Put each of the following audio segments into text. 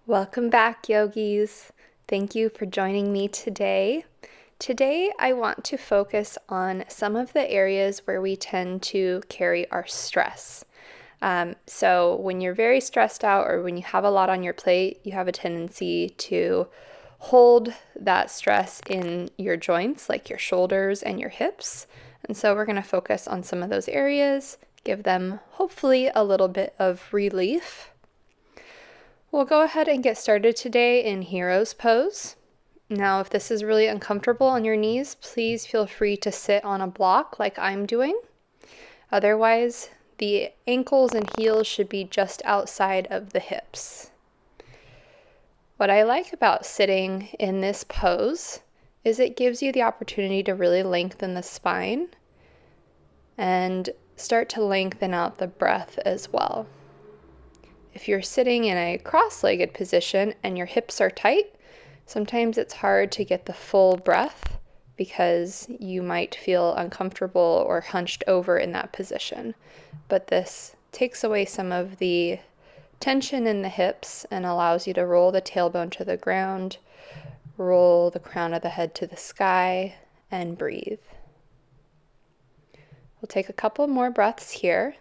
Welcome back, yogis. Thank you for joining me today. Today, I want to focus on some of the areas where we tend to carry our stress. So when you're very stressed out or when you have a lot on your plate, you have a tendency to hold that stress in your joints, like your shoulders and your hips. And so we're going to focus on some of those areas, give them hopefully a little bit of relief. We'll go ahead and get started today in Hero's Pose. Now, if this is really uncomfortable on your knees, please feel free to sit on a block like I'm doing. Otherwise, the ankles and heels should be just outside of the hips. What I like about sitting in this pose is it gives you the opportunity to really lengthen the spine and start to lengthen out the breath as well. If you're sitting in a cross-legged position and your hips are tight, sometimes it's hard to get the full breath because you might feel uncomfortable or hunched over in that position. But this takes away some of the tension in the hips and allows you to roll the tailbone to the ground, roll the crown of the head to the sky, and breathe. We'll take a couple more breaths here.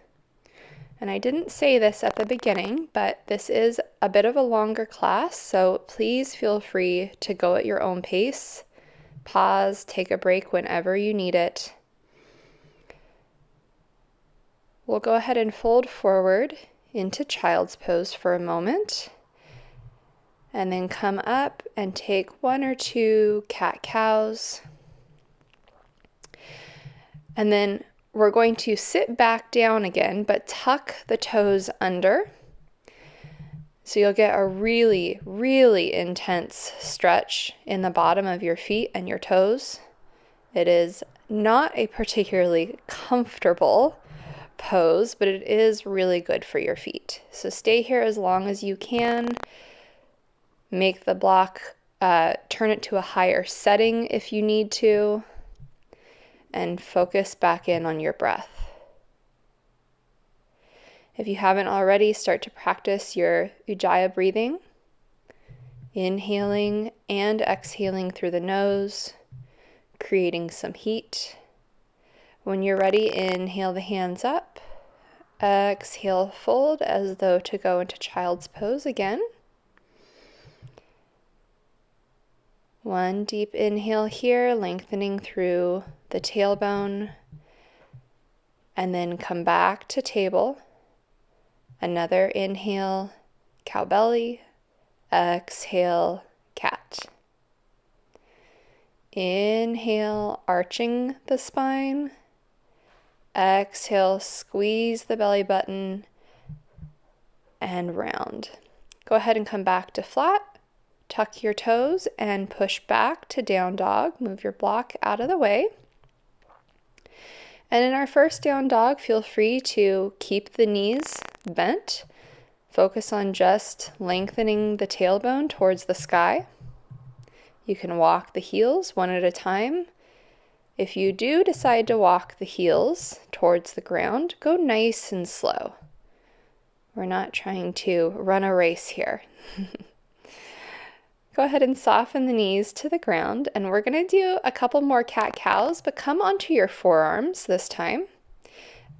And I didn't say this at the beginning, but this is a bit of a longer class, so please feel free to go at your own pace. Pause, take a break whenever you need it. We'll go ahead and fold forward into child's pose for a moment, and then come up and take 1 or 2 cat-cows. And then we're going to sit back down again, but tuck the toes under. So you'll get a really, really intense stretch in the bottom of your feet and your toes. It is not a particularly comfortable pose, but it is really good for your feet. So stay here as long as you can. Make the block, turn it to a higher setting if you need to, and focus back in on your breath. If you haven't already, start to practice your Ujjayi breathing, inhaling and exhaling through the nose, creating some heat. When you're ready, inhale the hands up, exhale, fold as though to go into child's pose again. One deep inhale here, lengthening through the tailbone, and then come back to table. Another inhale, cow belly, exhale, cat. Inhale, arching the spine. Exhale, squeeze the belly button and round. Go ahead and come back to flat. Tuck your toes and push back to down dog. Move your block out of the way. And in our first down dog, feel free to keep the knees bent. Focus on just lengthening the tailbone towards the sky. You can walk the heels one at a time. If you do decide to walk the heels towards the ground, go nice and slow. We're not trying to run a race here. Go ahead and soften the knees to the ground, and we're going to do a couple more cat-cows, but come onto your forearms this time.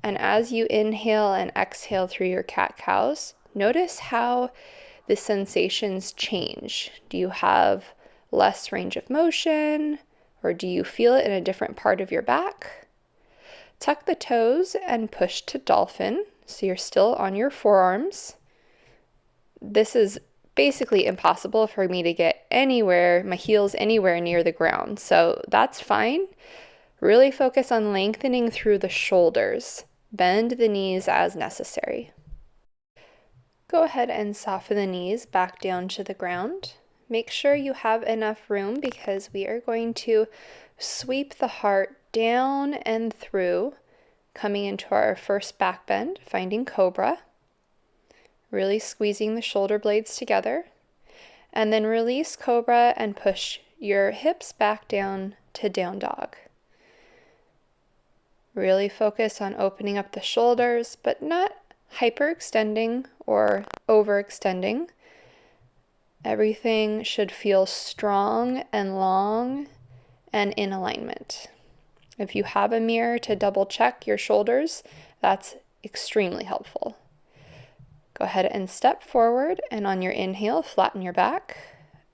And as you inhale and exhale through your cat-cows, notice how the sensations change. Do you have less range of motion, or do you feel it in a different part of your back? Tuck the toes and push to dolphin, so you're still on your forearms. This is basically impossible for me to get anywhere, my heels anywhere near the ground, so that's fine. Really focus on lengthening through the shoulders. Bend the knees as necessary. Go ahead and soften the knees back down to the ground. Make sure you have enough room because we are going to sweep the heart down and through, coming into our first back bend, finding cobra. Really squeezing the shoulder blades together, and then release cobra and push your hips back down to down dog. Really focus on opening up the shoulders, but not hyperextending or overextending. Everything should feel strong and long and in alignment. If you have a mirror to double check your shoulders, that's extremely helpful. Go ahead and step forward, and on your inhale, flatten your back,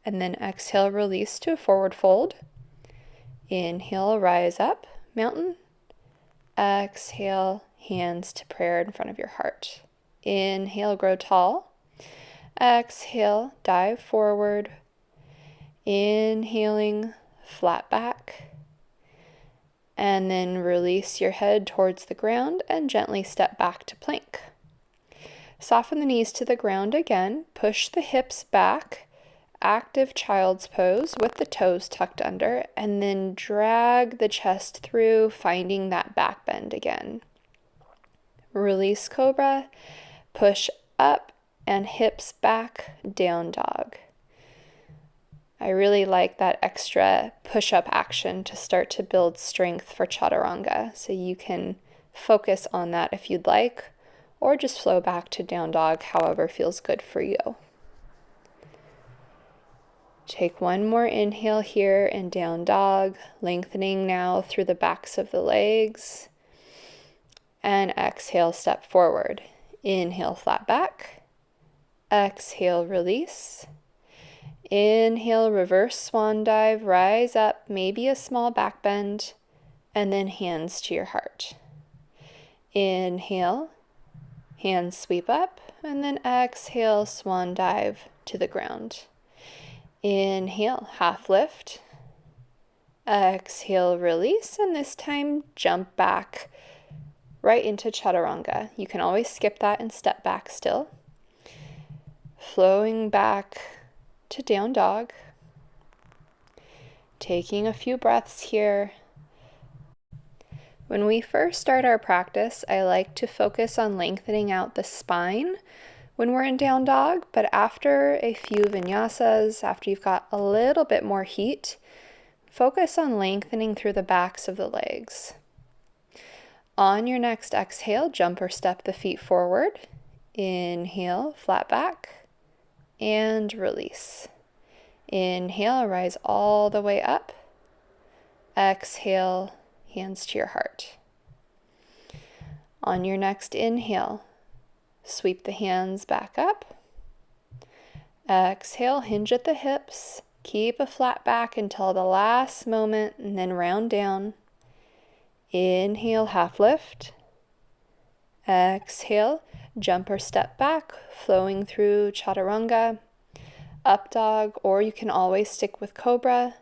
and then exhale, release to a forward fold. Inhale, rise up, mountain. Exhale, hands to prayer in front of your heart. Inhale, grow tall. Exhale, dive forward. Inhaling, flat back. And then release your head towards the ground and gently step back to plank. Soften the knees to the ground again. Push the hips back. Active child's pose with the toes tucked under, and then drag the chest through, finding that back bend again. Release cobra. Push up and hips back, down dog. I really like that extra push-up action to start to build strength for chaturanga, so you can focus on that if you'd like, or just flow back to down dog, however feels good for you. Take one more inhale here in down dog, lengthening now through the backs of the legs, and exhale, step forward. Inhale, flat back. Exhale, release. Inhale, reverse swan dive, rise up, maybe a small back bend, and then hands to your heart. Inhale, hands sweep up, and then exhale, swan dive to the ground. Inhale, half lift. Exhale, release, and this time jump back right into chaturanga. You can always skip that and step back still. Flowing back to down dog. Taking a few breaths here. When we first start our practice, I like to focus on lengthening out the spine when we're in down dog, but after a few vinyasas, after you've got a little bit more heat, focus on lengthening through the backs of the legs. On your next exhale, jump or step the feet forward. Inhale, flat back. And release. Inhale, rise all the way up. Exhale, hands to your heart. On your next inhale, sweep the hands back up. Exhale, hinge at the hips. Keep a flat back until the last moment, and then round down. Inhale, half lift. Exhale, jump or step back, flowing through chaturanga, up dog, or you can always stick with cobra.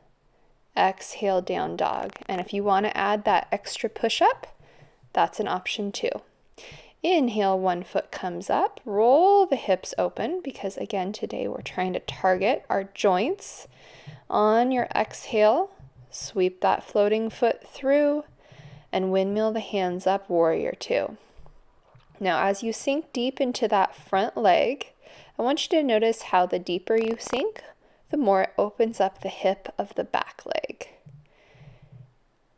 Exhale, down dog. And if you want to add that extra push-up, that's an option too. Inhale, one foot comes up, roll the hips open, because again, today we're trying to target our joints. On your exhale, sweep that floating foot through and windmill the hands up, warrior two. Now, as you sink deep into that front leg, I want you to notice how the deeper you sink, the more it opens up the hip of the back leg.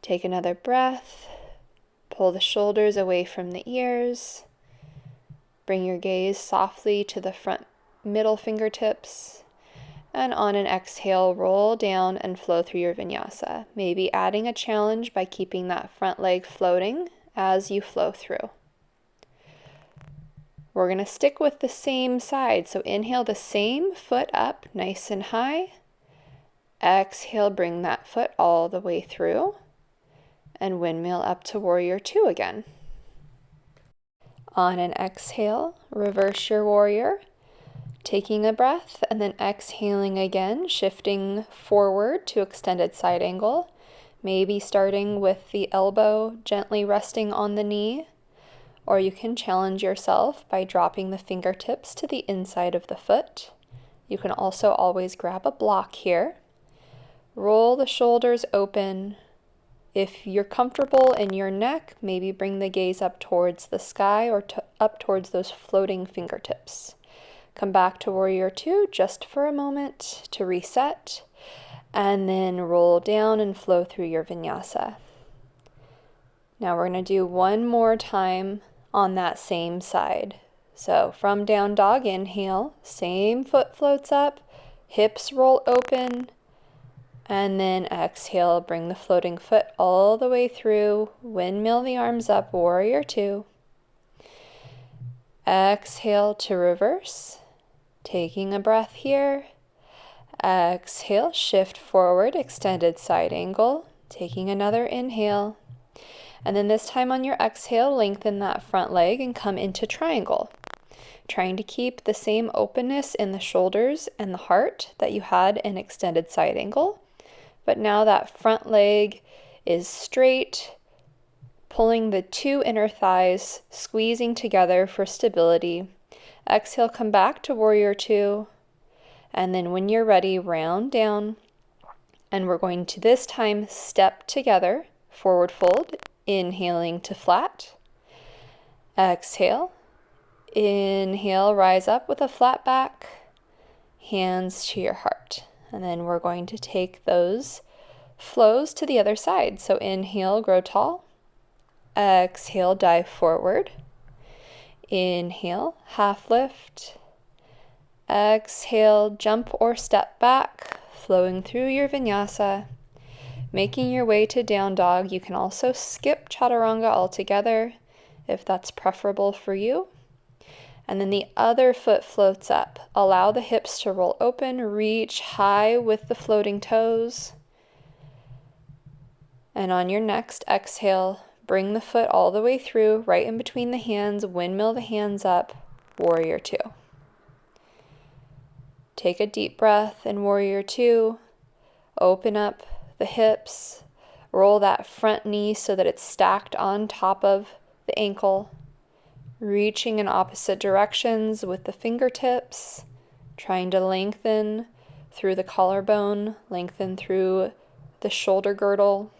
Take another breath. Pull the shoulders away from the ears. Bring your gaze softly to the front middle fingertips. And on an exhale, roll down and flow through your vinyasa, maybe adding a challenge by keeping that front leg floating as you flow through. We're going to stick with the same side. So inhale the same foot up nice and high. Exhale, bring that foot all the way through. And windmill up to warrior two again. On an exhale, reverse your warrior. Taking a breath and then exhaling again, shifting forward to extended side angle. Maybe starting with the elbow gently resting on the knee. Or you can challenge yourself by dropping the fingertips to the inside of the foot. You can also always grab a block here. Roll the shoulders open. If you're comfortable in your neck, maybe bring the gaze up towards the sky or up towards those floating fingertips. Come back to warrior two just for a moment to reset, and then roll down and flow through your vinyasa. Now we're going to do one more time on that same side. So from down dog, inhale, same foot floats up, hips roll open, and then exhale, bring the floating foot all the way through, windmill the arms up, warrior two. Exhale to reverse, taking a breath here. Exhale, shift forward, extended side angle, taking another inhale. And then this time on your exhale, lengthen that front leg and come into triangle. Trying to keep the same openness in the shoulders and the heart that you had in extended side angle. But now that front leg is straight, pulling the two inner thighs, squeezing together for stability. Exhale, come back to warrior two. And then when you're ready, round down. And we're going to this time step together, forward fold, inhaling to flat. Exhale. Inhale, rise up with a flat back. Hands to your heart. And then we're going to take those flows to the other side. So inhale, grow tall. Exhale, dive forward. Inhale, half lift. Exhale, jump or step back, flowing through your vinyasa. Making your way to down dog. You can also skip chaturanga altogether if that's preferable for you. And then the other foot floats up. Allow the hips to roll open, reach high with the floating toes. And on your next exhale, bring the foot all the way through, right in between the hands, windmill the hands up, warrior two. Take a deep breath in warrior two. Open up the hips. Roll that front knee so that it's stacked on top of the ankle. Reaching in opposite directions with the fingertips. Trying to lengthen through the collarbone, lengthen through the shoulder girdle.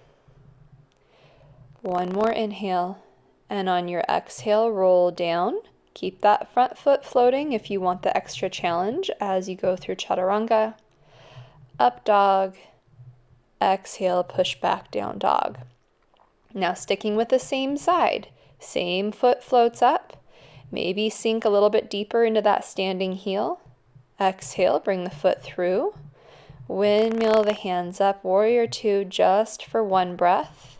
One more inhale. And on your exhale, roll down. Keep that front foot floating if you want the extra challenge as you go through chaturanga. Up dog. Exhale, push back down dog. Now sticking with the same side. Same foot floats up. Maybe sink a little bit deeper into that standing heel. Exhale, bring the foot through. Windmill the hands up, warrior two, just for one breath.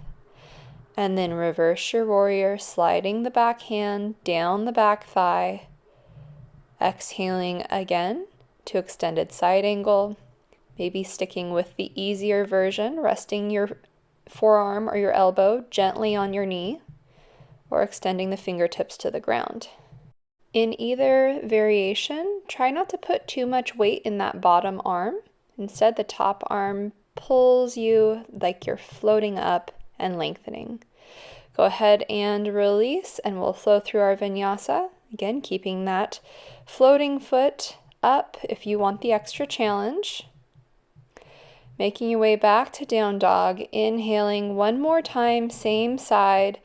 And then reverse your warrior, sliding the back hand down the back thigh. Exhaling again to extended side angle. Maybe sticking with the easier version, resting your forearm or your elbow gently on your knee, or extending the fingertips to the ground. In either variation, try not to put too much weight in that bottom arm. Instead, the top arm pulls you like you're floating up and lengthening. Go ahead and release, and we'll flow through our vinyasa. Again, keeping that floating foot up if you want the extra challenge. Making your way back to down dog, inhaling one more time, same side.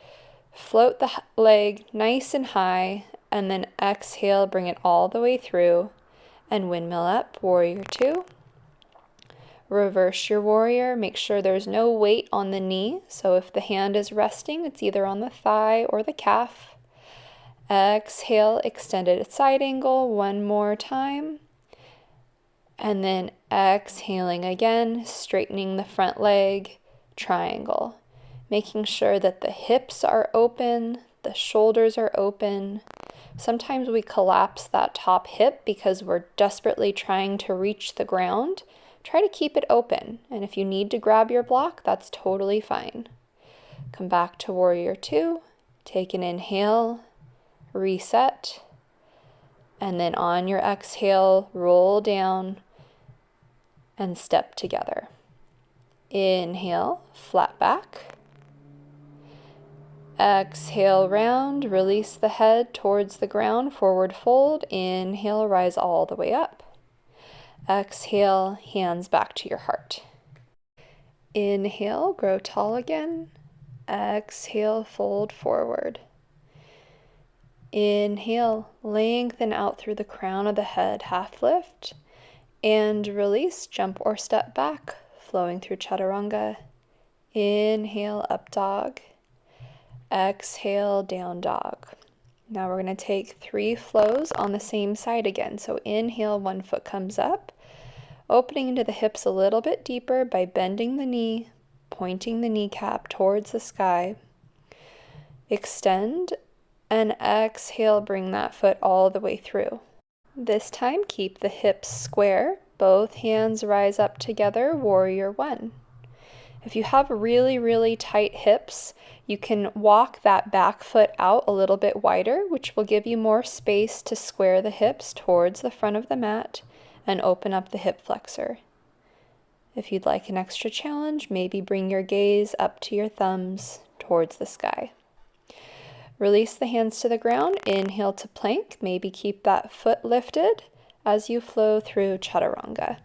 Float the leg nice and high, and then exhale, bring it all the way through, and windmill up, warrior two. Reverse your warrior, make sure there's no weight on the knee, so if the hand is resting, it's either on the thigh or the calf. Exhale, extended side angle, one more time. And then exhaling again, straightening the front leg, triangle. Making sure that the hips are open, the shoulders are open. Sometimes we collapse that top hip because we're desperately trying to reach the ground. Try to keep it open, and if you need to grab your block, that's totally fine. Come back to warrior two, take an inhale, reset, and then on your exhale, roll down and step together. Inhale, flat back. Exhale, round, release the head towards the ground, forward fold. Inhale, rise all the way up. Exhale, hands back to your heart. Inhale, grow tall again. Exhale, fold forward. Inhale, lengthen out through the crown of the head, half lift. And release, jump or step back, flowing through chaturanga. Inhale, up dog. Exhale, down dog. Now we're going to take 3 flows on the same side again. So inhale, one foot comes up. opening into the hips a little bit deeper by bending the knee, pointing the kneecap towards the sky. Extend and exhale, bring that foot all the way through. This time, keep the hips square. Both hands rise up together, warrior one. If you have really, really tight hips, you can walk that back foot out a little bit wider, which will give you more space to square the hips towards the front of the mat and open up the hip flexor. If you'd like an extra challenge, maybe bring your gaze up to your thumbs towards the sky. Release the hands to the ground. Inhale to plank. Maybe keep that foot lifted as you flow through chaturanga.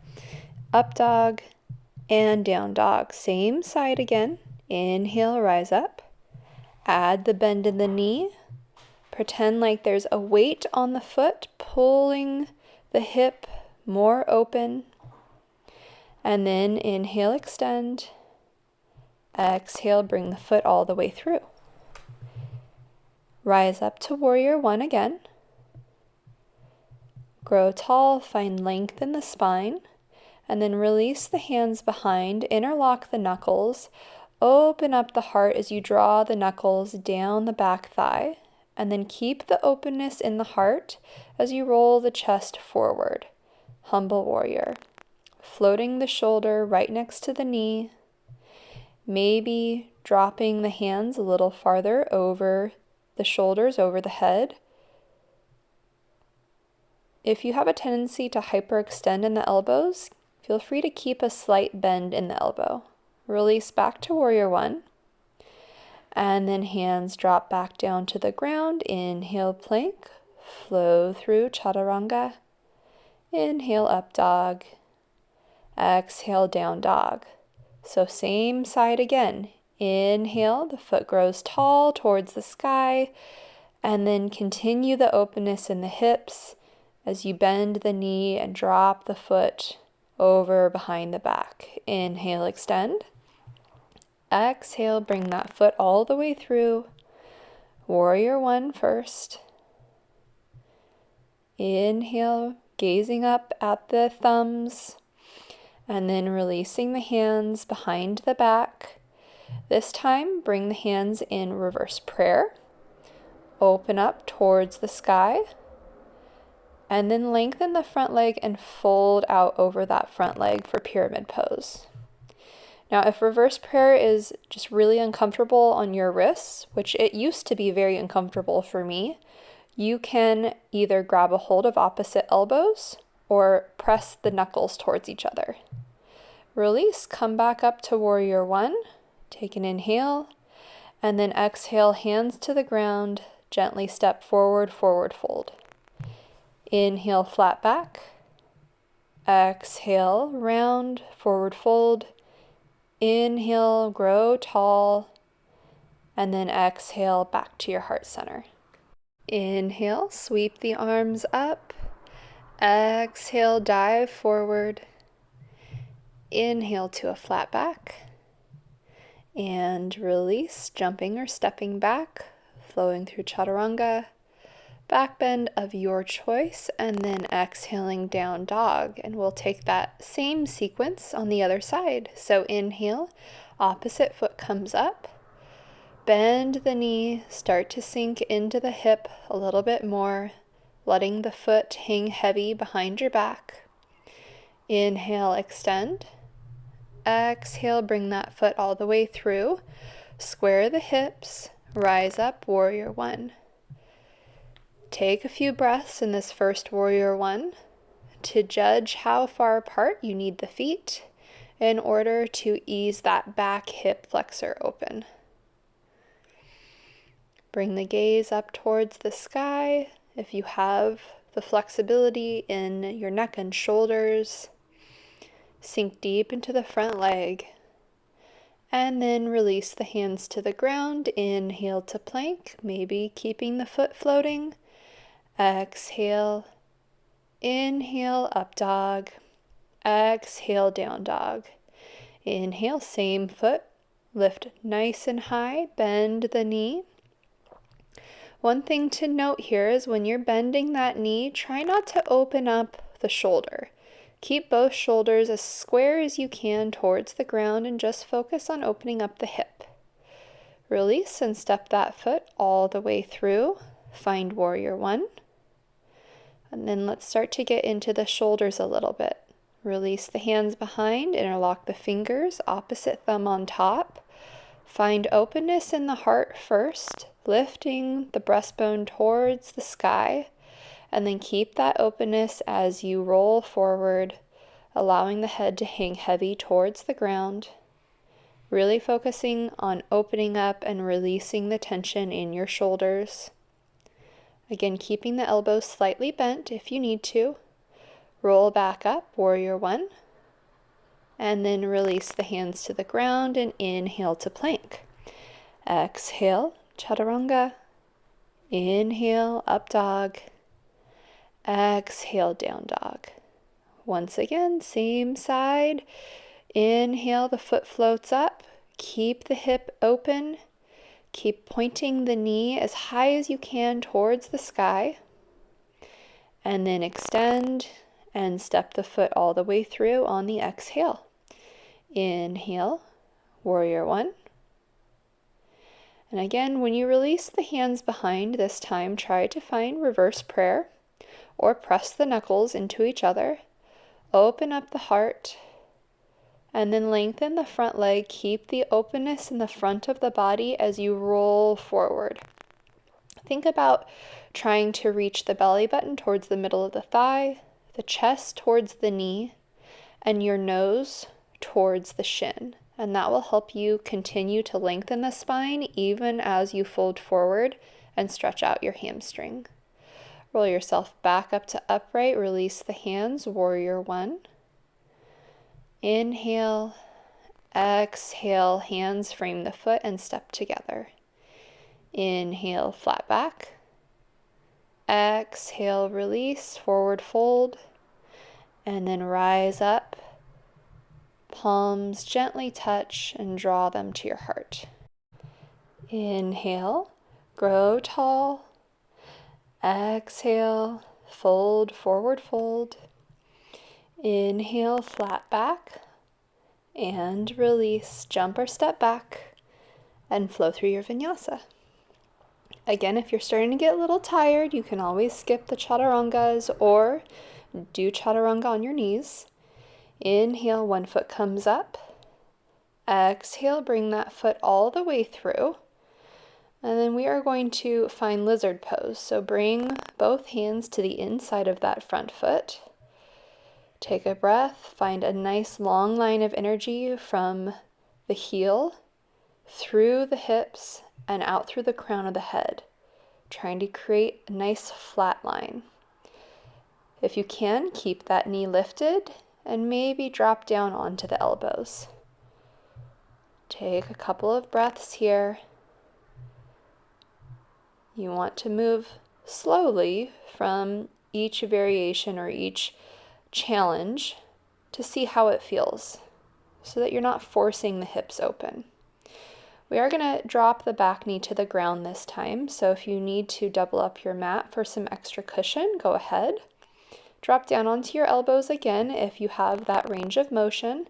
Up dog and down dog. Same side again. Inhale, rise up. Add the bend in the knee. Pretend like there's a weight on the foot, pulling the hip more open. And then inhale, extend. Exhale, bring the foot all the way through. Rise up to warrior one again. Grow tall, find length in the spine, and then release the hands behind, interlock the knuckles, open up the heart as you draw the knuckles down the back thigh, and then keep the openness in the heart as you roll the chest forward. Humble warrior. Floating the shoulder right next to the knee, maybe dropping the hands a little farther over the shoulders, over the head. If you have a tendency to hyperextend in the elbows, feel free to keep a slight bend in the elbow. Release back to warrior one, and then hands drop back down to the ground. Inhale, plank, flow through chaturanga. Inhale, up dog. Exhale, down dog. So same side again. Inhale, the foot grows tall towards the sky, and then continue the openness in the hips as you bend the knee and drop the foot over behind the back. Inhale, extend. Exhale, bring that foot all the way through. Warrior one first. Inhale, gazing up at the thumbs, and then releasing the hands behind the back. This time, bring the hands in reverse prayer. Open up towards the sky. And then lengthen the front leg and fold out over that front leg for pyramid pose. Now, if reverse prayer is just really uncomfortable on your wrists, which it used to be very uncomfortable for me, you can either grab a hold of opposite elbows or press the knuckles towards each other. Release, come back up to warrior one. Take an inhale, and then exhale, hands to the ground, gently step forward, forward fold. Inhale, flat back. Exhale, round, forward fold. Inhale, grow tall, and then exhale, back to your heart center. Inhale, sweep the arms up. Exhale, dive forward. Inhale to a flat back. And release, jumping or stepping back, flowing through chaturanga, back bend of your choice, and then exhaling down dog. And we'll take that same sequence on the other side. So inhale, opposite foot comes up, bend the knee, start to sink into the hip a little bit more, letting the foot hang heavy behind your back. Inhale, extend. Exhale, bring that foot all the way through. Square the hips, rise up, warrior one. Take a few breaths in this first warrior one to judge how far apart you need the feet in order to ease that back hip flexor open. Bring the gaze up towards the sky. If you have the flexibility in your neck and shoulders, sink deep into the front leg, and then release the hands to the ground. Inhale to plank, maybe keeping the foot floating. Exhale, inhale, up dog. Exhale, down dog. Inhale, same foot, lift nice and high, bend the knee. One thing to note here is when you're bending that knee, try not to open up the shoulder. Keep both shoulders as square as you can towards the ground and just focus on opening up the hip. Release and step that foot all the way through. Find warrior one. And then let's start to get into the shoulders a little bit. Release the hands behind, interlock the fingers, opposite thumb on top. Find openness in the heart first, lifting the breastbone towards the sky. And then keep that openness as you roll forward, allowing the head to hang heavy towards the ground. Really focusing on opening up and releasing the tension in your shoulders. Again, keeping the elbows slightly bent if you need to. Roll back up, warrior one. And then release the hands to the ground and inhale to plank. Exhale, chaturanga. Inhale, up dog. Exhale, down dog. Once again, same side. Inhale, the foot floats up. Keep the hip open. Keep pointing the knee as high as you can towards the sky. And then extend and step the foot all the way through on the exhale. Inhale, warrior one. And again, when you release the hands behind this time, try to find reverse prayer or press the knuckles into each other. Open up the heart and then lengthen the front leg. Keep the openness in the front of the body as you roll forward. Think about trying to reach the belly button towards the middle of the thigh, the chest towards the knee, and your nose towards the shin. And that will help you continue to lengthen the spine even as you fold forward and stretch out your hamstring. Roll yourself back up to upright. Release the hands, warrior one. Inhale, exhale, hands frame the foot and step together. Inhale, flat back. Exhale, release, forward fold. And then rise up. Palms gently touch and draw them to your heart. Inhale, grow tall. Exhale, fold, forward fold. Inhale, flat back. And release, jump or step back. And flow through your vinyasa. Again, if you're starting to get a little tired, you can always skip the chaturangas or do chaturanga on your knees. Inhale, one foot comes up. Exhale, bring that foot all the way through. And then we are going to find lizard pose. So bring both hands to the inside of that front foot. Take a breath. Find a nice long line of energy from the heel through the hips and out through the crown of the head, trying to create a nice flat line. If you can, keep that knee lifted and maybe drop down onto the elbows. Take a couple of breaths here. You want to move slowly from each variation or each challenge to see how it feels so that you're not forcing the hips open. We are going to drop the back knee to the ground this time, so if you need to double up your mat for some extra cushion, go ahead. Drop down onto your elbows again if you have that range of motion,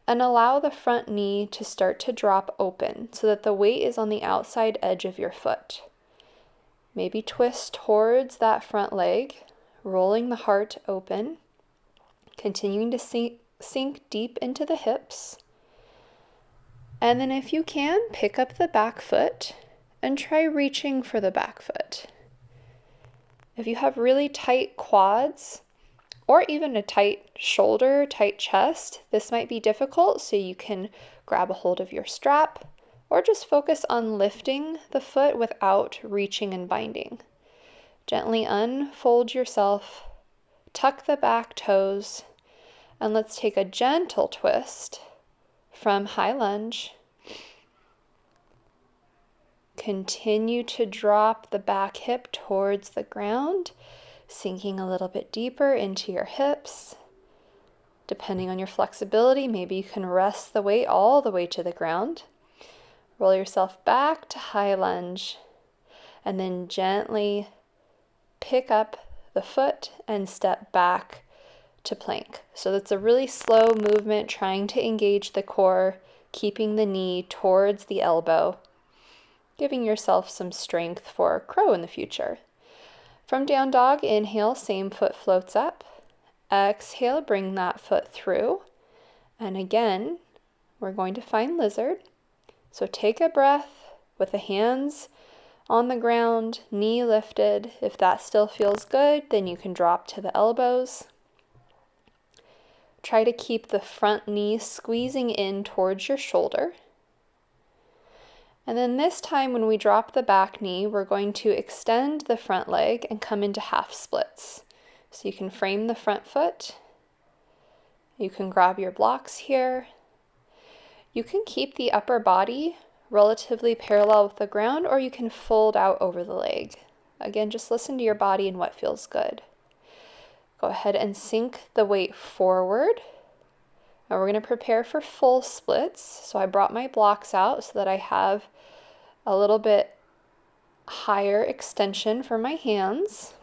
and allow the front knee to start to drop open so that the weight is on the outside edge of your foot. Maybe twist towards that front leg, rolling the heart open, continuing to sink deep into the hips. And then if you can, pick up the back foot and try reaching for the back foot. If you have really tight quads or even a tight shoulder, tight chest, this might be difficult, so you can grab a hold of your strap or just focus on lifting the foot without reaching and binding. Gently unfold yourself, tuck the back toes, and let's take a gentle twist from high lunge. Continue to drop the back hip towards the ground, sinking a little bit deeper into your hips. Depending on your flexibility, maybe you can rest the weight all the way to the ground. Roll yourself back to high lunge, and then gently pick up the foot and step back to plank. So that's a really slow movement, trying to engage the core, keeping the knee towards the elbow, giving yourself some strength for crow in the future. From down dog, inhale, same foot floats up. Exhale, bring that foot through. And again, we're going to find lizard. So take a breath with the hands on the ground, knee lifted. If that still feels good, then you can drop to the elbows. Try to keep the front knee squeezing in towards your shoulder. And then this time when we drop the back knee, we're going to extend the front leg and come into half splits. So you can frame the front foot. You can grab your blocks here. You can keep the upper body relatively parallel with the ground, or you can fold out over the leg. Again, just listen to your body and what feels good. Go ahead and sink the weight forward. Now we're going to prepare for full splits. So I brought my blocks out so that I have a little bit higher extension for my hands.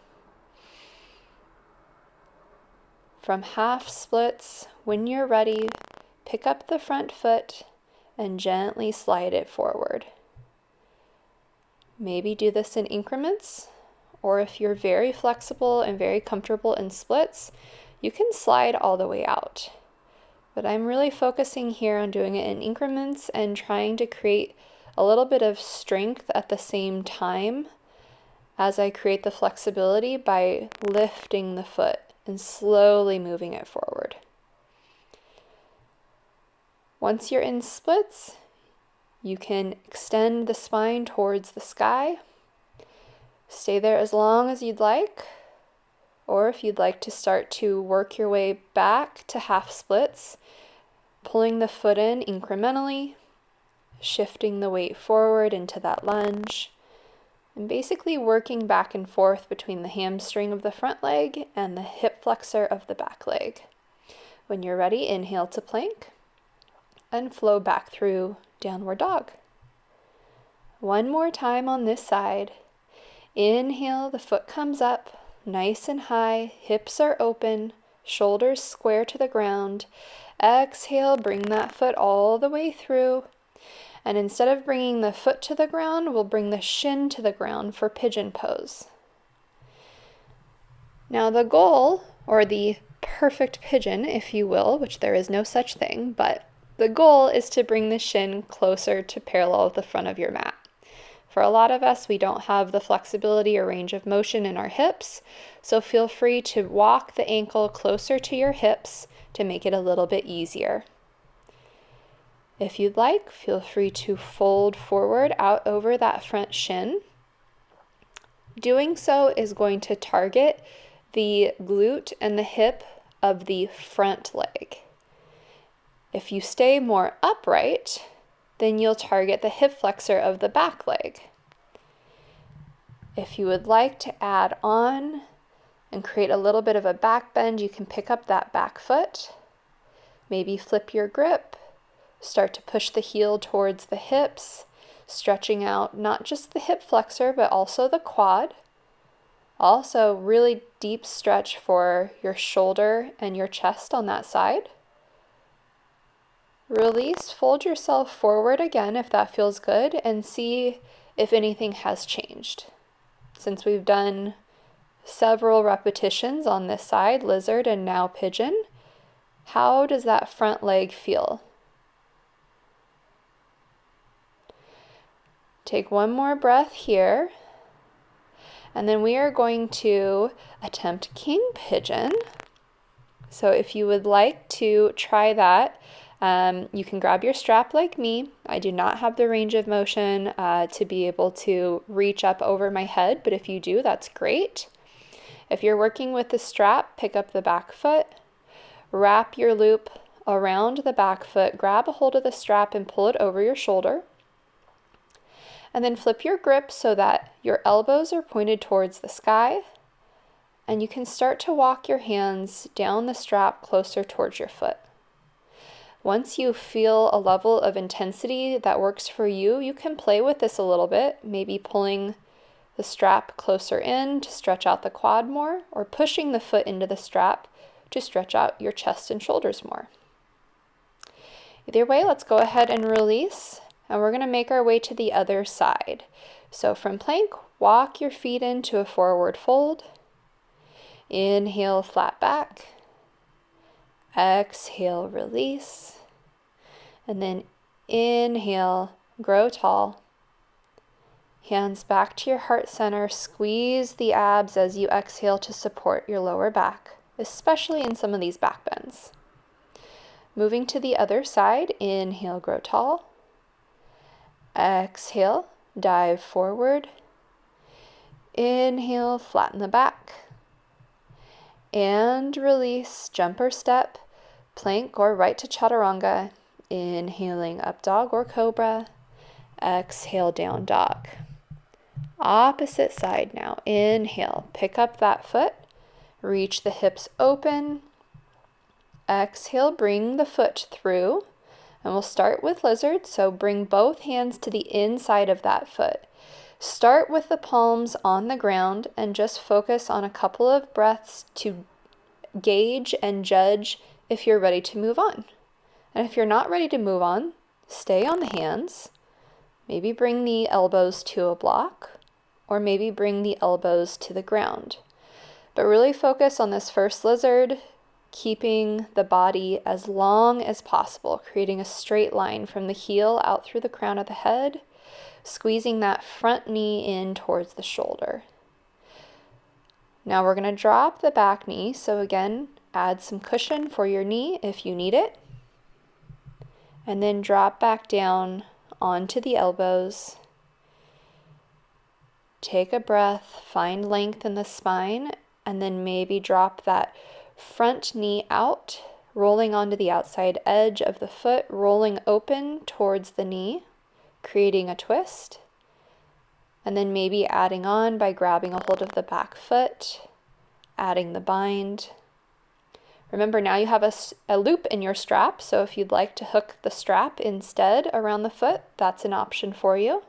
From half splits, when you're ready, pick up the front foot and gently slide it forward. Maybe do this in increments, or if you're very flexible and very comfortable in splits, you can slide all the way out. But I'm really focusing here on doing it in increments and trying to create a little bit of strength at the same time as I create the flexibility by lifting the foot and slowly moving it forward. Once you're in splits, you can extend the spine towards the sky. Stay there as long as you'd like, or if you'd like to start to work your way back to half splits, pulling the foot in incrementally, shifting the weight forward into that lunge, and basically working back and forth between the hamstring of the front leg and the hip flexor of the back leg. When you're ready, inhale to plank and flow back through downward dog. One more time on this side. Inhale, the foot comes up, nice and high, hips are open, shoulders square to the ground. Exhale, bring that foot all the way through. And instead of bringing the foot to the ground, we'll bring the shin to the ground for pigeon pose. Now the goal, or the perfect pigeon, if you will, which there is no such thing, but the goal is to bring the shin closer to parallel with the front of your mat. For a lot of us, we don't have the flexibility or range of motion in our hips, so feel free to walk the ankle closer to your hips to make it a little bit easier. If you'd like, feel free to fold forward out over that front shin. Doing so is going to target the glute and the hip of the front leg. If you stay more upright, then you'll target the hip flexor of the back leg. If you would like to add on and create a little bit of a back bend, you can pick up that back foot, maybe flip your grip, start to push the heel towards the hips, stretching out not just the hip flexor, but also the quad. Also, really deep stretch for your shoulder and your chest on that side. Release, fold yourself forward again if that feels good, and see if anything has changed. Since we've done several repetitions on this side, lizard and now pigeon, how does that front leg feel? Take one more breath here, and then we are going to attempt king pigeon. So if you would like to try that, you can grab your strap like me. I do not have the range of motion to be able to reach up over my head, but if you do, that's great. If you're working with the strap, pick up the back foot, wrap your loop around the back foot, grab a hold of the strap and pull it over your shoulder. And then flip your grip so that your elbows are pointed towards the sky, and you can start to walk your hands down the strap closer towards your foot. Once you feel a level of intensity that works for you, you can play with this a little bit, maybe pulling the strap closer in to stretch out the quad more, or pushing the foot into the strap to stretch out your chest and shoulders more. Either way, let's go ahead and release, and we're going to make our way to the other side. So from plank, walk your feet into a forward fold. Inhale, flat back. Exhale, release. And then inhale, grow tall. Hands back to your heart center. Squeeze the abs as you exhale to support your lower back, especially in some of these back bends. Moving to the other side, inhale, grow tall. Exhale, dive forward. Inhale, flatten the back. And release, jump or step, plank or right to chaturanga. Inhaling, up dog or cobra. Exhale, down dog. Opposite side now. Inhale, pick up that foot. Reach the hips open. Exhale, bring the foot through. And we'll start with lizard, so bring both hands to the inside of that foot. Start with the palms on the ground and just focus on a couple of breaths to gauge and judge if you're ready to move on. And if you're not ready to move on, stay on the hands. Maybe bring the elbows to a block, or maybe bring the elbows to the ground. But really focus on this first lizard, keeping the body as long as possible, creating a straight line from the heel out through the crown of the head, squeezing that front knee in towards the shoulder. Now we're going to drop the back knee, so again, add some cushion for your knee if you need it, and then drop back down onto the elbows. Take a breath, find length in the spine, and then maybe drop that front knee out, rolling onto the outside edge of the foot, rolling open towards the knee, creating a twist. And then maybe adding on by grabbing a hold of the back foot, adding the bind. Remember, now you have a loop in your strap, so if you'd like to hook the strap instead around the foot, that's an option for you.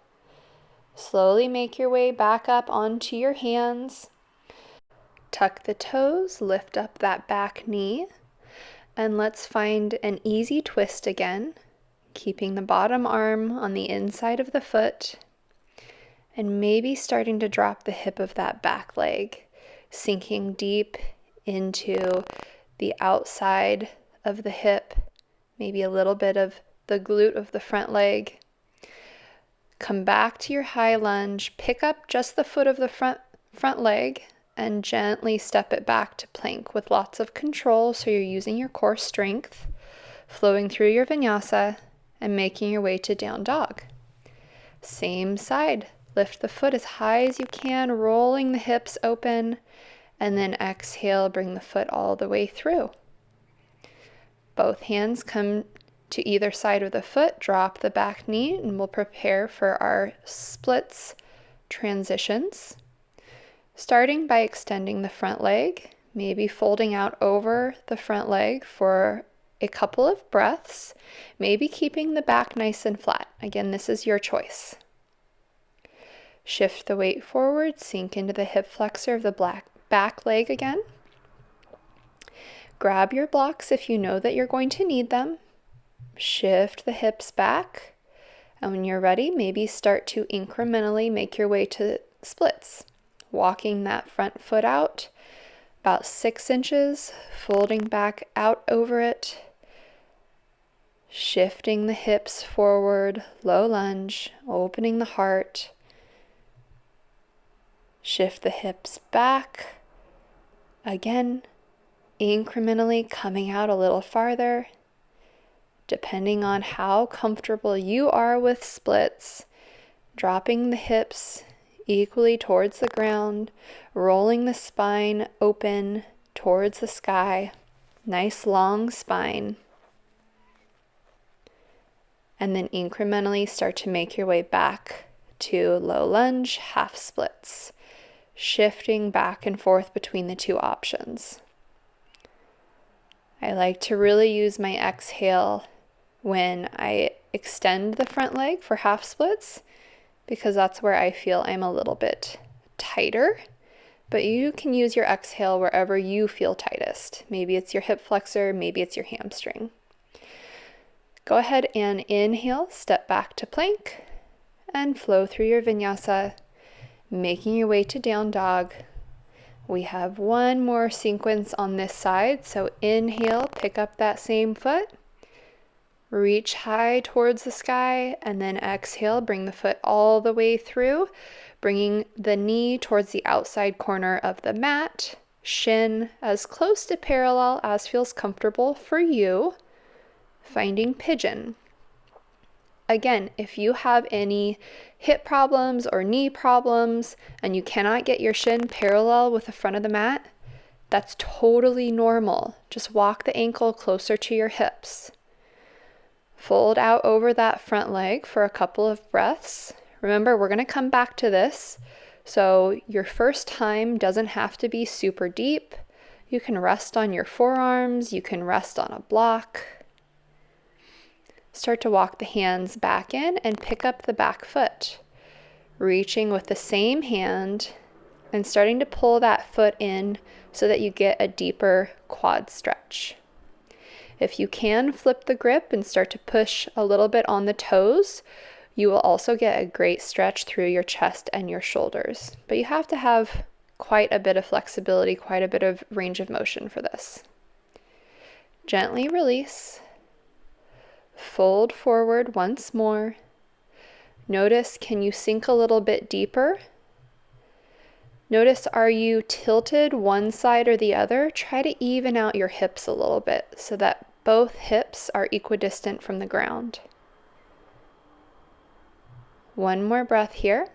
Slowly make your way back up onto your hands. Tuck the toes, lift up that back knee, and let's find an easy twist again, keeping the bottom arm on the inside of the foot, and maybe starting to drop the hip of that back leg, sinking deep into the outside of the hip, maybe a little bit of the glute of the front leg. Come back to your high lunge, pick up just the foot of the front leg, and gently step it back to plank with lots of control, so you're using your core strength, flowing through your vinyasa, and making your way to down dog. Same side, lift the foot as high as you can, rolling the hips open, and then exhale, bring the foot all the way through. Both hands come to either side of the foot, drop the back knee, and we'll prepare for our splits transitions. Starting by extending the front leg, maybe folding out over the front leg for a couple of breaths, maybe keeping the back nice and flat. Again, this is your choice. Shift the weight forward, sink into the hip flexor of the back leg again. Grab your blocks if you know that you're going to need them. Shift the hips back, and when you're ready, maybe start to incrementally make your way to splits. Walking that front foot out about 6 inches, folding back out over it, shifting the hips forward, low lunge, opening the heart, shift the hips back, again, incrementally coming out a little farther, depending on how comfortable you are with splits, dropping the hips equally towards the ground, rolling the spine open towards the sky, nice long spine. And then incrementally start to make your way back to low lunge, half splits, shifting back and forth between the two options. I like to really use my exhale when I extend the front leg for half splits, because that's where I feel I'm a little bit tighter. but you can use your exhale wherever you feel tightest. Maybe it's your hip flexor, maybe it's your hamstring. Go ahead and inhale, step back to plank, and flow through your vinyasa, making your way to down dog. We have one more sequence on this side, so inhale, pick up that same foot, reach high towards the sky, and then exhale, bring the foot all the way through, bringing the knee towards the outside corner of the mat, shin as close to parallel as feels comfortable for you, finding pigeon. Again, if you have any hip problems or knee problems and you cannot get your shin parallel with the front of the mat, that's totally normal. Just walk the ankle closer to your hips. Fold out over that front leg for a couple of breaths. Remember, we're going to come back to this, so your first time doesn't have to be super deep. You can rest on your forearms, you can rest on a block. Start to walk the hands back in and pick up the back foot, reaching with the same hand and starting to pull that foot in so that you get a deeper quad stretch. If you can flip the grip and start to push a little bit on the toes, you will also get a great stretch through your chest and your shoulders. But you have to have quite a bit of flexibility, quite a bit of range of motion for this. Gently release. Fold forward once more. Notice, can you sink a little bit deeper? Notice, are you tilted one side or the other? Try to even out your hips a little bit so that both hips are equidistant from the ground. One more breath here,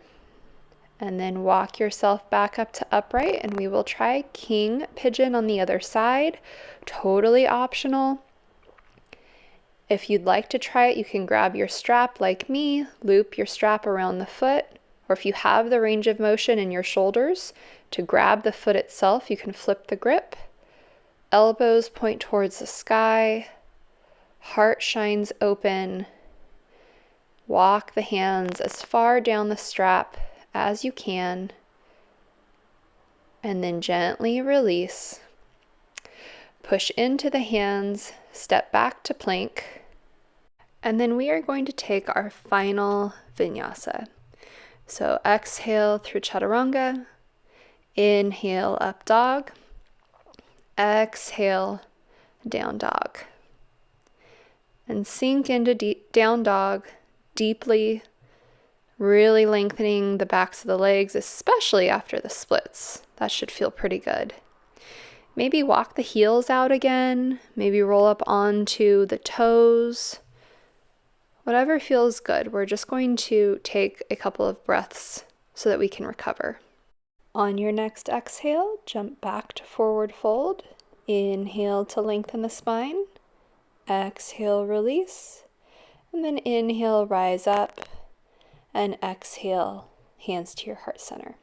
and then walk yourself back up to upright, and we will try king pigeon on the other side. Totally optional. If you'd like to try it, you can grab your strap like me, loop your strap around the foot, or if you have the range of motion in your shoulders, to grab the foot itself, you can flip the grip. Elbows point towards the sky, heart shines open. Walk the hands as far down the strap as you can, and then gently release. Push into the hands, step back to plank. And then we are going to take our final vinyasa. So exhale through chaturanga, inhale up dog, exhale down dog. And sink into down dog deeply, really lengthening the backs of the legs, especially after the splits. That should feel pretty good. Maybe walk the heels out again, maybe roll up onto the toes. Whatever feels good. We're just going to take a couple of breaths so that we can recover. On your next exhale, jump back to forward fold. Inhale to lengthen the spine. Exhale, release. And then inhale, rise up. And exhale, hands to your heart center.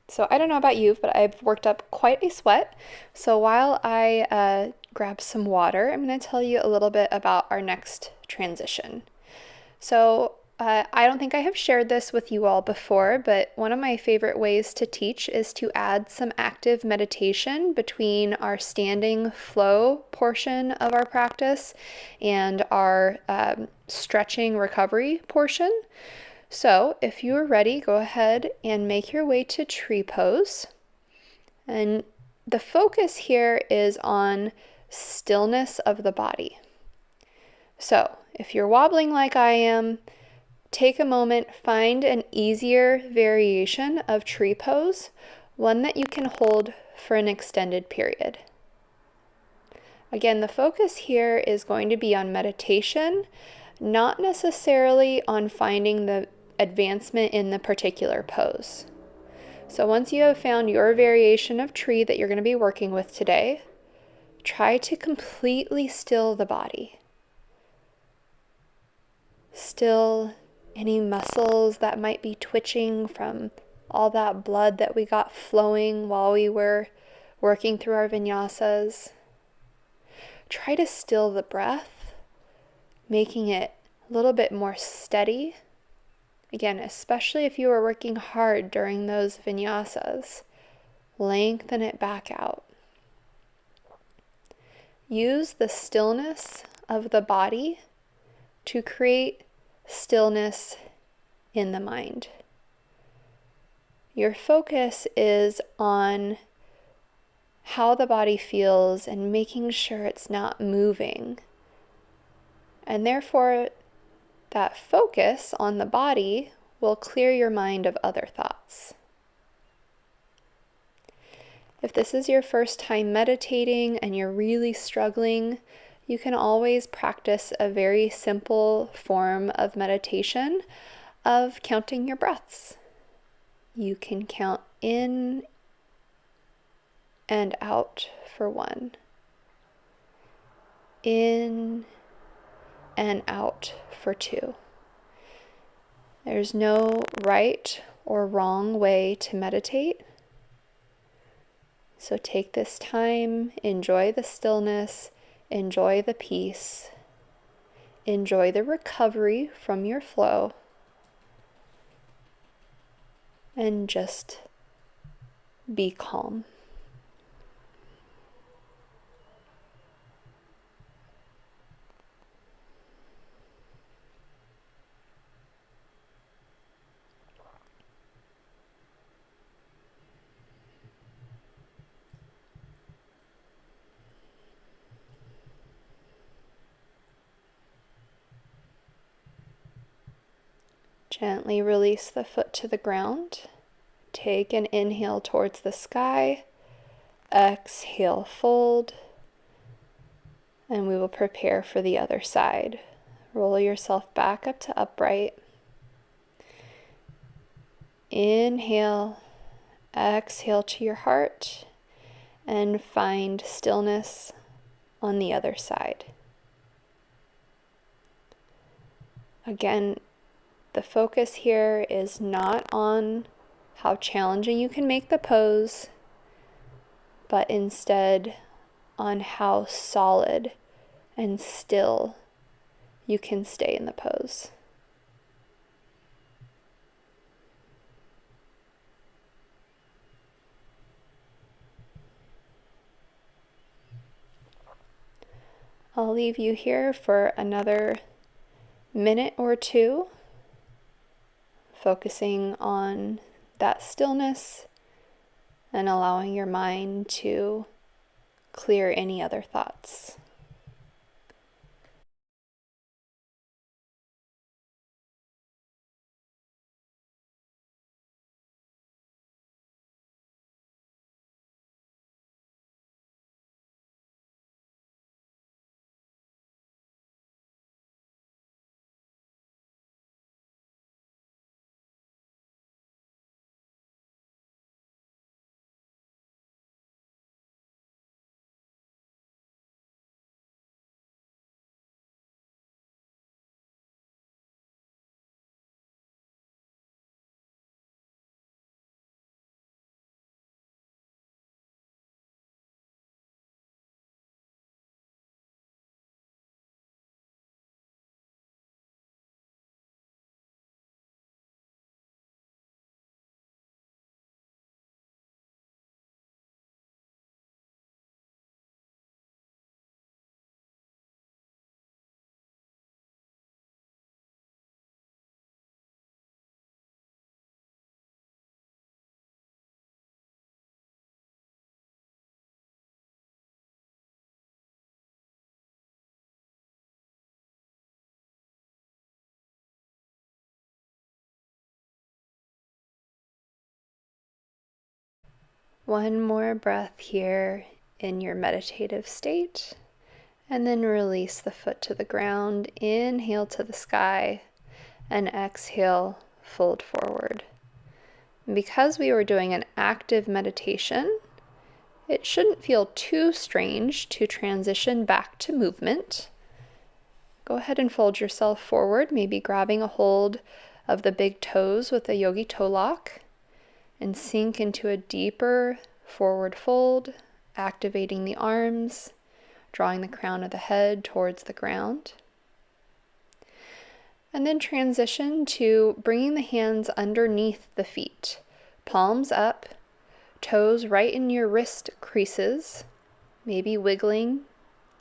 So I don't know about you, but I've worked up quite a sweat. So while I grab some water, I'm going to tell you a little bit about our next transition. So I don't think I have shared this with you all before, but one of my favorite ways to teach is to add some active meditation between our standing flow portion of our practice and our stretching recovery portion. So if you are ready, go ahead and make your way to tree pose. And the focus here is on stillness of the body. So if you're wobbling like I am, take a moment, find an easier variation of tree pose, one that you can hold for an extended period. Again, the focus here is going to be on meditation, not necessarily on finding the advancement in the particular pose. So once you have found your variation of tree that you're going to be working with today, try to completely still the body. Still any muscles that might be twitching from all that blood that we got flowing while we were working through our vinyasas. Try to still the breath, making it a little bit more steady. Again, especially if you are working hard during those vinyasas. Lengthen it back out. Use the stillness of the body to create stillness in the mind. Your focus is on how the body feels and making sure it's not moving. And therefore, that focus on the body will clear your mind of other thoughts. If this is your first time meditating and you're really struggling, you can always practice a very simple form of meditation of counting your breaths. You can count in and out for 1. In and out for 2. There's no right or wrong way to meditate. So take this time, enjoy the stillness, enjoy the peace, enjoy the recovery from your flow, and just be calm. Gently release the foot to the ground. Take an inhale towards the sky. Exhale, fold. And we will prepare for the other side. Roll yourself back up to upright. Inhale, exhale to your heart, and find stillness on the other side. Again, the focus here is not on how challenging you can make the pose, but instead on how solid and still you can stay in the pose. I'll leave you here for another minute or two, focusing on that stillness and allowing your mind to clear any other thoughts. One more breath here in your meditative state, and then release the foot to the ground. Inhale to the sky, and exhale, fold forward. And because we were doing an active meditation, it shouldn't feel too strange to transition back to movement. Go ahead and fold yourself forward, maybe grabbing a hold of the big toes with a yogi toe lock, and sink into a deeper forward fold, activating the arms, drawing the crown of the head towards the ground. And then transition to bringing the hands underneath the feet, palms up, toes right in your wrist creases, maybe wiggling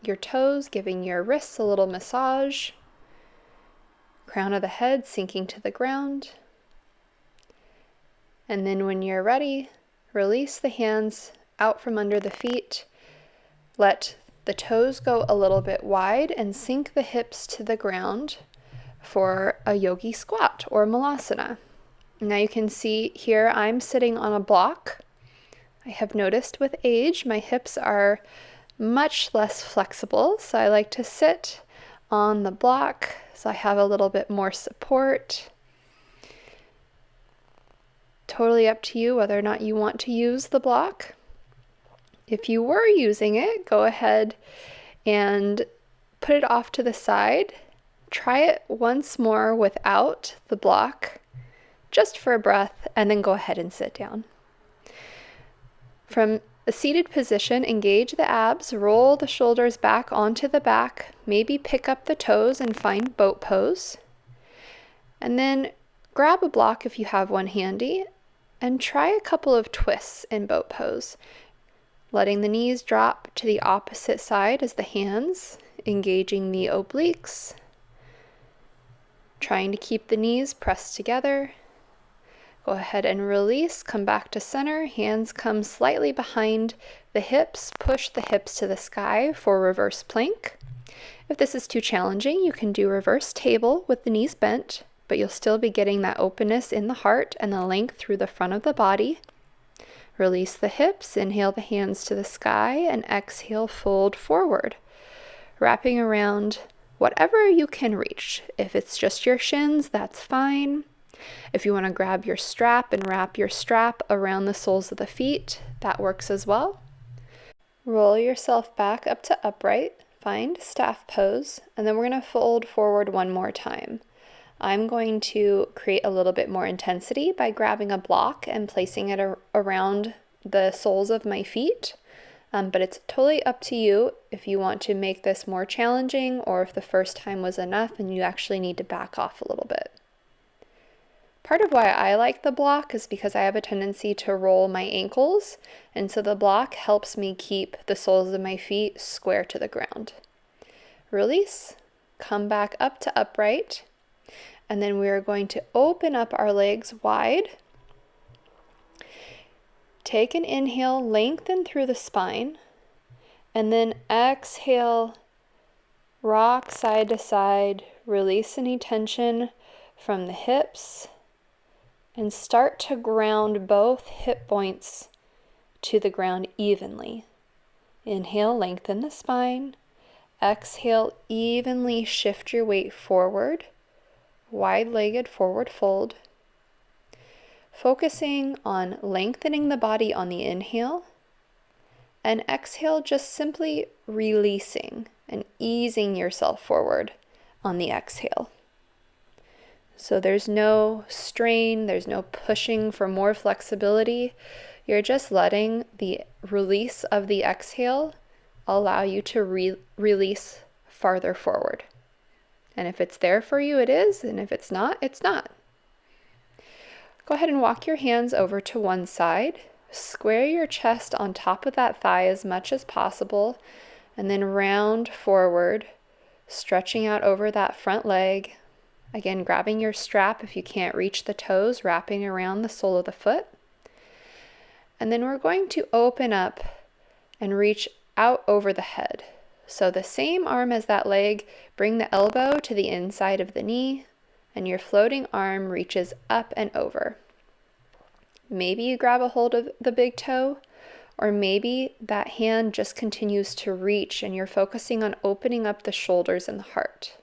your toes, giving your wrists a little massage. Crown of the head sinking to the ground. And then when you're ready, release the hands out from under the feet. Let the toes go a little bit wide and sink the hips to the ground for a yogi squat or malasana. Now you can see here I'm sitting on a block. I have noticed with age my hips are much less flexible, so I like to sit on the block so I have a little bit more support. Totally up to you whether or not you want to use the block. If you were using it, go ahead and put it off to the side. Try it once more without the block, just for a breath, and then go ahead and sit down. From a seated position, engage the abs, roll the shoulders back onto the back, maybe pick up the toes and find boat pose. And then grab a block if you have one handy, and try a couple of twists in boat pose, letting the knees drop to the opposite side as the hands, engaging the obliques, trying to keep the knees pressed together. Go ahead and release, come back to center, hands come slightly behind the hips, push the hips to the sky for reverse plank. If this is too challenging, you can do reverse table with the knees bent, but you'll still be getting that openness in the heart and the length through the front of the body. Release the hips, inhale the hands to the sky, and exhale, fold forward, wrapping around whatever you can reach. If it's just your shins, that's fine. If you want to grab your strap and wrap your strap around the soles of the feet, that works as well. Roll yourself back up to upright, find staff pose, and then we're going to fold forward one more time. I'm going to create a little bit more intensity by grabbing a block and placing it around the soles of my feet. But it's totally up to you if you want to make this more challenging or if the first time was enough and you actually need to back off a little bit. Part of why I like the block is because I have a tendency to roll my ankles, and so the block helps me keep the soles of my feet square to the ground. Release, come back up to upright, and then we are going to open up our legs wide. Take an inhale, lengthen through the spine, and then exhale, rock side to side, release any tension from the hips, and start to ground both hip points to the ground evenly. Inhale, lengthen the spine. Exhale, evenly shift your weight forward, wide-legged forward fold. Focusing on lengthening the body on the inhale, and exhale, just simply releasing and easing yourself forward on the exhale. So there's no strain, there's no pushing for more flexibility. You're just letting the release of the exhale allow you to release farther forward. And if it's there for you, it is, and if it's not, it's not. Go ahead and walk your hands over to one side. Square your chest on top of that thigh as much as possible, and then round forward, stretching out over that front leg. Again, grabbing your strap if you can't reach the toes, wrapping around the sole of the foot. And then we're going to open up and reach out over the head. So the same arm as that leg, bring the elbow to the inside of the knee, and your floating arm reaches up and over. Maybe you grab a hold of the big toe, or maybe that hand just continues to reach and you're focusing on opening up the shoulders and the heart.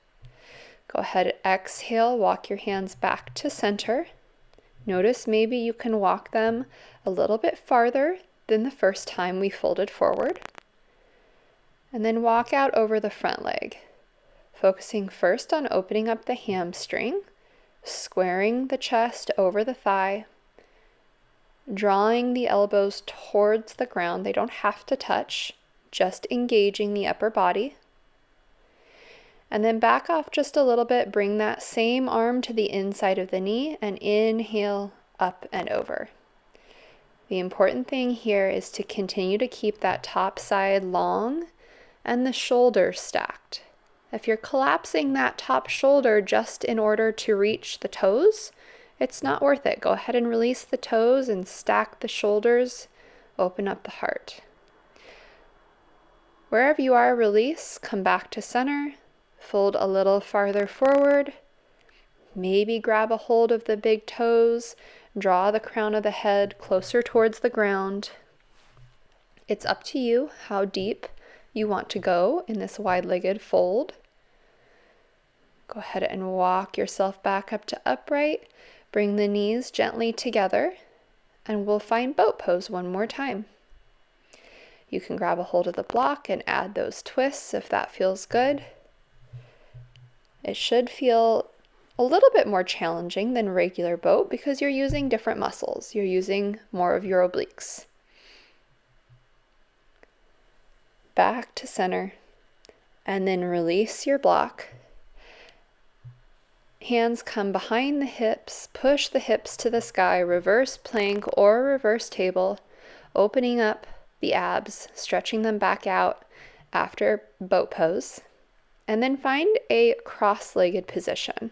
Go ahead, exhale, walk your hands back to center. Notice maybe you can walk them a little bit farther than the first time we folded forward. And then walk out over the front leg, focusing first on opening up the hamstring, squaring the chest over the thigh, drawing the elbows towards the ground. They don't have to touch, just engaging the upper body. And then back off just a little bit, bring that same arm to the inside of the knee and inhale up and over. The important thing here is to continue to keep that top side long and the shoulders stacked. If you're collapsing that top shoulder just in order to reach the toes, it's not worth it. Go ahead and release the toes and stack the shoulders. Open up the heart. Wherever you are, release, come back to center, fold a little farther forward, maybe grab a hold of the big toes, draw the crown of the head closer towards the ground. It's up to you how deep you want to go in this wide-legged fold. Go ahead and walk yourself back up to upright. Bring the knees gently together, and we'll find boat pose one more time. You can grab a hold of the block and add those twists if that feels good. It should feel a little bit more challenging than regular boat because you're using different muscles. You're using more of your obliques. Back to center, and then release your block. Hands come behind the hips, push the hips to the sky, reverse plank or reverse table, opening up the abs, stretching them back out after boat pose, and then find a cross-legged position.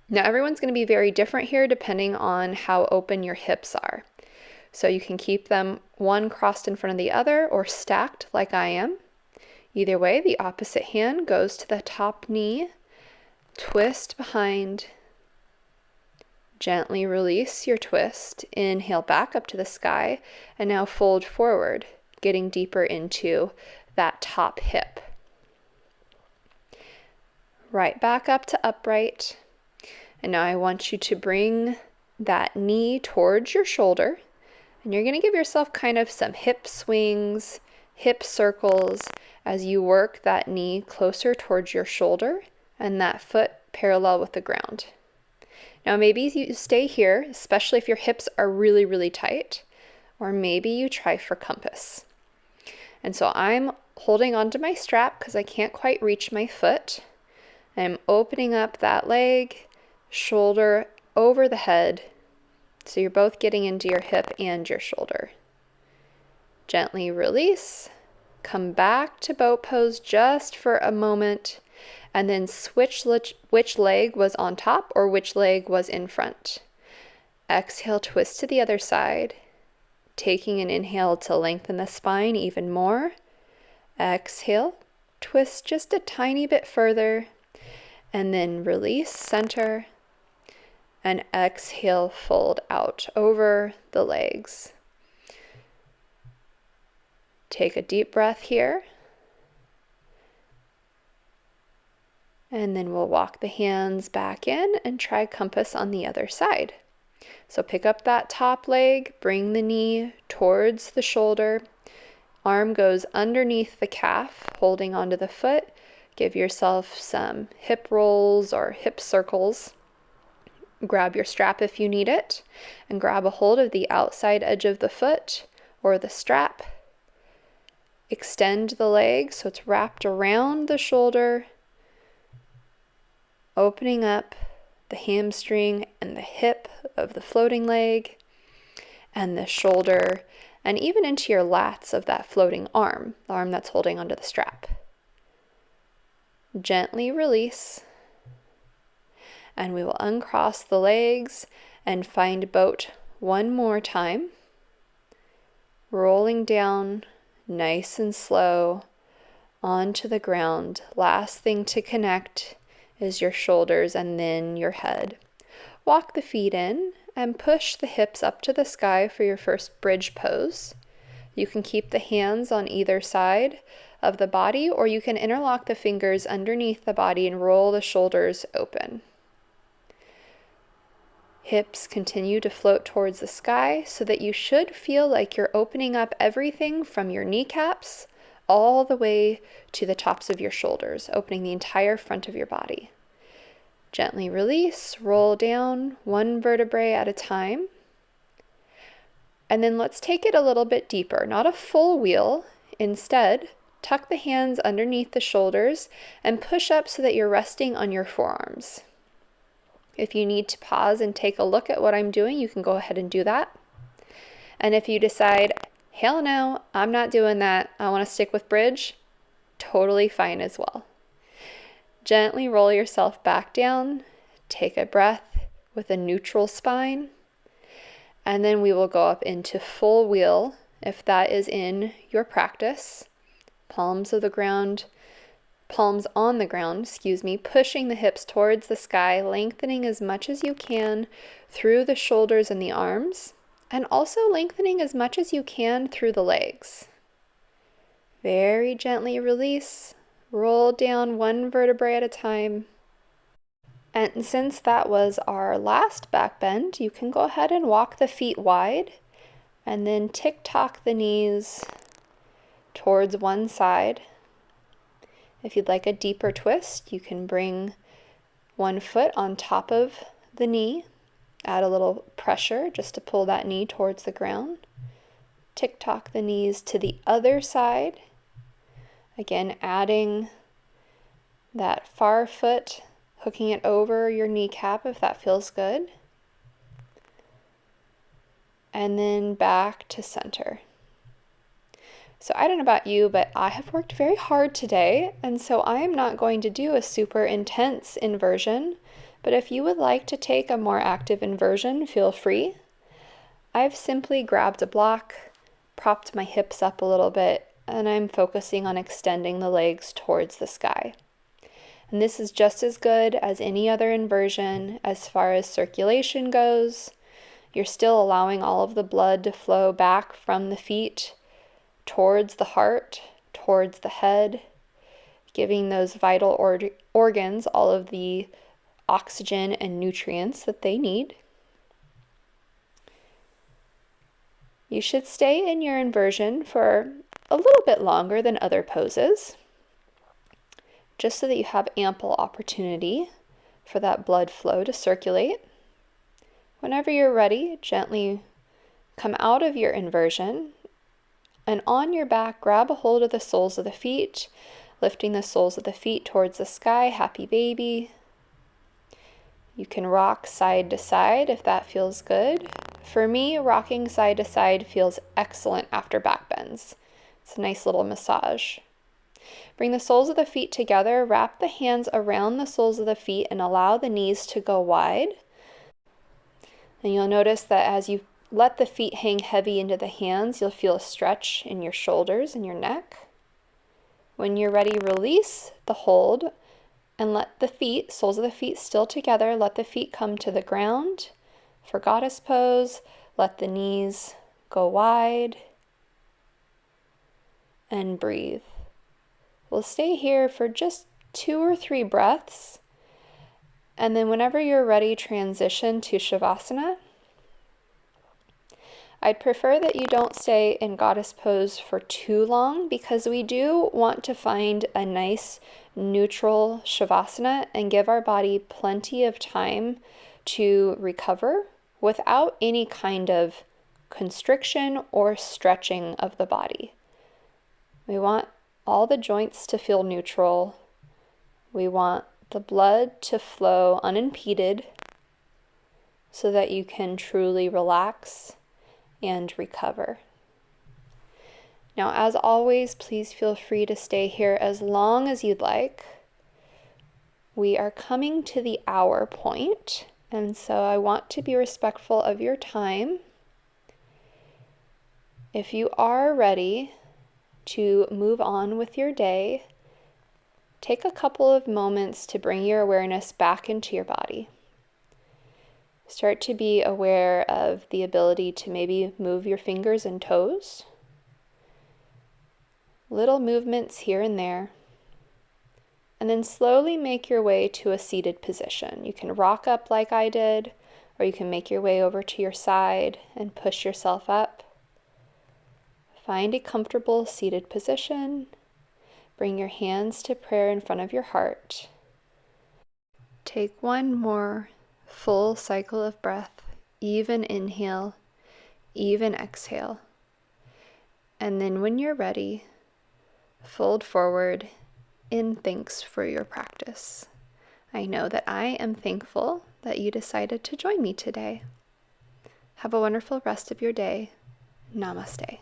Now everyone's going to be very different here depending on how open your hips are. So you can keep them one crossed in front of the other or stacked like I am. Either way, the opposite hand goes to the top knee, twist behind, gently release your twist, inhale back up to the sky, and now fold forward, getting deeper into that top hip. Right back up to upright, and now I want you to bring that knee towards your shoulder, and you're going to give yourself kind of some hip swings, hip circles as you work that knee closer towards your shoulder and that foot parallel with the ground. Now maybe you stay here, especially if your hips are really, really tight, or maybe you try for compass. And so I'm holding onto my strap because I can't quite reach my foot. I'm opening up that leg, shoulder over the head, so you're both getting into your hip and your shoulder. Gently release, come back to boat pose just for a moment, and then switch which leg was on top or which leg was in front. Exhale, twist to the other side, taking an inhale to lengthen the spine even more. Exhale, twist just a tiny bit further, and then release, center, and exhale, fold out over the legs. Take a deep breath here. And then we'll walk the hands back in and try compass on the other side. So pick up that top leg, bring the knee towards the shoulder. Arm goes underneath the calf, holding onto the foot. Give yourself some hip rolls or hip circles. Grab your strap if you need it, and grab a hold of the outside edge of the foot or the strap. Extend the leg so it's wrapped around the shoulder, opening up the hamstring and the hip of the floating leg and the shoulder, and even into your lats of that floating arm, the arm that's holding onto the strap. Gently release, and we will uncross the legs and find boat one more time, rolling down nice and slow onto the ground. Last thing to connect is your shoulders and then your head. Walk the feet in and push the hips up to the sky for your first bridge pose. You can keep the hands on either side of the body, or you can interlock the fingers underneath the body and roll the shoulders open. Hips continue to float towards the sky so that you should feel like you're opening up everything from your kneecaps all the way to the tops of your shoulders, opening the entire front of your body. Gently release, roll down one vertebrae at a time. And then let's take it a little bit deeper, not a full wheel. Instead, tuck the hands underneath the shoulders and push up so that you're resting on your forearms. If you need to pause and take a look at what I'm doing, you can go ahead and do that. And if you decide, hell no, I'm not doing that, I want to stick with bridge, totally fine as well. Gently roll yourself back down, take a breath with a neutral spine, and then we will go up into full wheel if that is in your practice. Palms on the ground, pushing the hips towards the sky, lengthening as much as you can through the shoulders and the arms, and also lengthening as much as you can through the legs. Very gently release, roll down one vertebrae at a time. And since that was our last back bend, you can go ahead and walk the feet wide and then tick-tock the knees towards one side. If you'd like a deeper twist, you can bring one foot on top of the knee, add a little pressure just to pull that knee towards the ground. Tick-tock the knees to the other side. Again, adding that far foot, hooking it over your kneecap if that feels good. And then back to center. So I don't know about you, but I have worked very hard today, and so I am not going to do a super intense inversion, but if you would like to take a more active inversion, feel free. I've simply grabbed a block, propped my hips up a little bit, and I'm focusing on extending the legs towards the sky. And this is just as good as any other inversion as far as circulation goes. You're still allowing all of the blood to flow back from the feet towards the heart, towards the head, giving those vital organs all of the oxygen and nutrients that they need. You should stay in your inversion for a little bit longer than other poses, just so that you have ample opportunity for that blood flow to circulate. Whenever you're ready, gently come out of your inversion, and on your back, grab a hold of the soles of the feet, lifting the soles of the feet towards the sky, happy baby. You can rock side to side if that feels good. For me, rocking side to side feels excellent after back bends. It's a nice little massage. Bring the soles of the feet together, wrap the hands around the soles of the feet, and allow the knees to go wide. And you'll notice that as you let the feet hang heavy into the hands, you'll feel a stretch in your shoulders and your neck. When you're ready, release the hold and let the feet, soles of the feet still together, let the feet come to the ground. For goddess pose, let the knees go wide and breathe. We'll stay here for just 2 or 3 breaths, and then whenever you're ready, transition to Shavasana. I'd prefer that you don't stay in goddess pose for too long because we do want to find a nice neutral Shavasana and give our body plenty of time to recover without any kind of constriction or stretching of the body. We want all the joints to feel neutral. We want the blood to flow unimpeded so that you can truly relax and recover. Now, as always, please feel free to stay here as long as you'd like. We are coming to the hour point, and so I want to be respectful of your time. If you are ready to move on with your day, take a couple of moments to bring your awareness back into your body. Start to be aware of the ability to maybe move your fingers and toes. Little movements here and there. And then slowly make your way to a seated position. You can rock up like I did, or you can make your way over to your side and push yourself up. Find a comfortable seated position. Bring your hands to prayer in front of your heart. Take one more full cycle of breath, even inhale, even exhale. And then when you're ready, fold forward in thanks for your practice. I know that I am thankful that you decided to join me today. Have a wonderful rest of your day. Namaste.